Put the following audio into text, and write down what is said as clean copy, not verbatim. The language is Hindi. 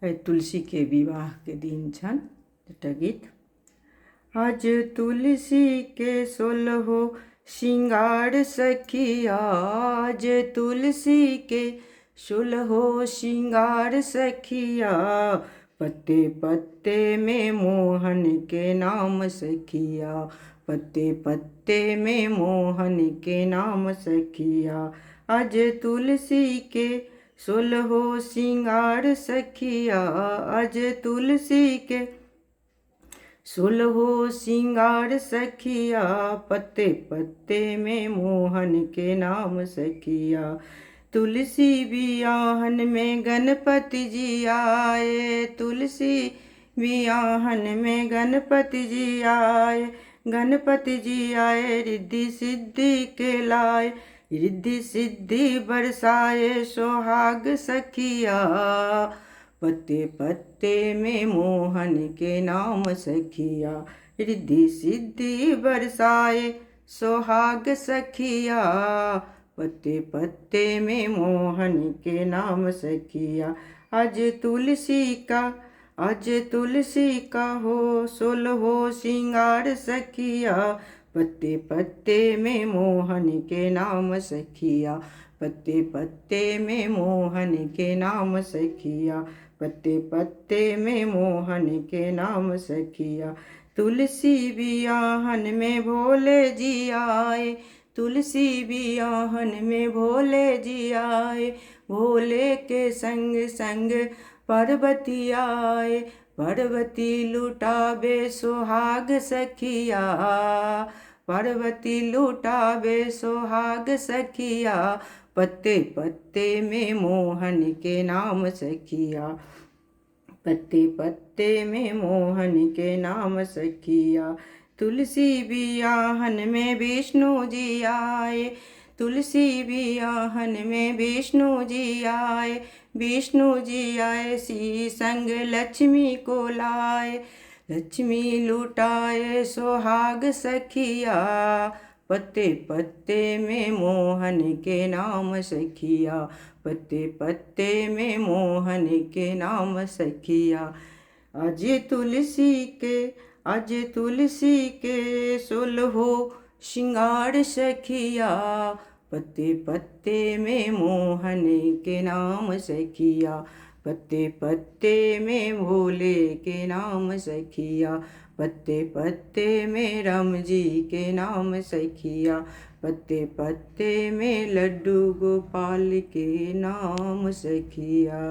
तुलसी के विवाह के दिन छन एकटा गीत। आज तुलसी के सोलहो श्रृंगार सखिया, आज तुलसी के सोलहो श्रृंगार सखिया, पत्ते पत्ते में मोहन के नाम सखिया, पत्ते पत्ते में मोहन के नाम सखिया। आज तुलसी के सोलहो श्रृंगार सखिया, आज तुलसी के सोलहो श्रृंगार सखिया, पत्ते पत्ते में मोहन के नाम सखिया। तुलसी बियाहन में गणपति जी आए, तुलसी बियाहन में गणपति जी आए, गणपति जी आए रिद्धि सिद्धि के लाए, रिद्धि सिद्धि बरसाए सोहाग सखिया, पत्ते पत्ते में मोहन के नाम सखिया, रिद्धि सिद्धि बरसाए सोहाग सखिया, पत्ते पत्ते में मोहन के नाम सखिया। आज तुलसी का हो सोलहो श्रृंगार सखिया, पत्ते पत्ते में मोहन के नाम सखिया, पत्ते पत्ते में मोहन के नाम सखिया, पत्ते पत्ते में मोहन के नाम सखिया। तुलसी बियाहन में भोले जी आए, तुलसी बियाहन में भोले जी आए, भोले के संग संग पार्वती आए, पार्वती लुटावे सोहाग सखिया, पार्वती लुटावे सोहाग सखिया, पत्ते पत्ते में मोहन के नाम सखिया, पत्ते पत्ते में मोहन के नाम सखिया। तुलसी बियाहन में विष्णु जी आए, तुलसी बियाहन में विष्णु जी आए, विष्णु जी आए सी संग लक्ष्मी को लाए, लक्ष्मी लुटाए सोहाग सखिया, पत्ते पत्ते में मोहन के नाम सखिया, पत्ते पत्ते में मोहन के नाम सखिया। आज तुलसी के सोलहो श्रृंगार सखिया, पत्ते पत्ते में मोहन के नाम सखिया, पत्ते पत्ते में भोले के नाम सखिया, पत्ते पत्ते में राम जी के नाम सखिया, पत्ते पत्ते में लड्डू गोपाल के नाम सखिया।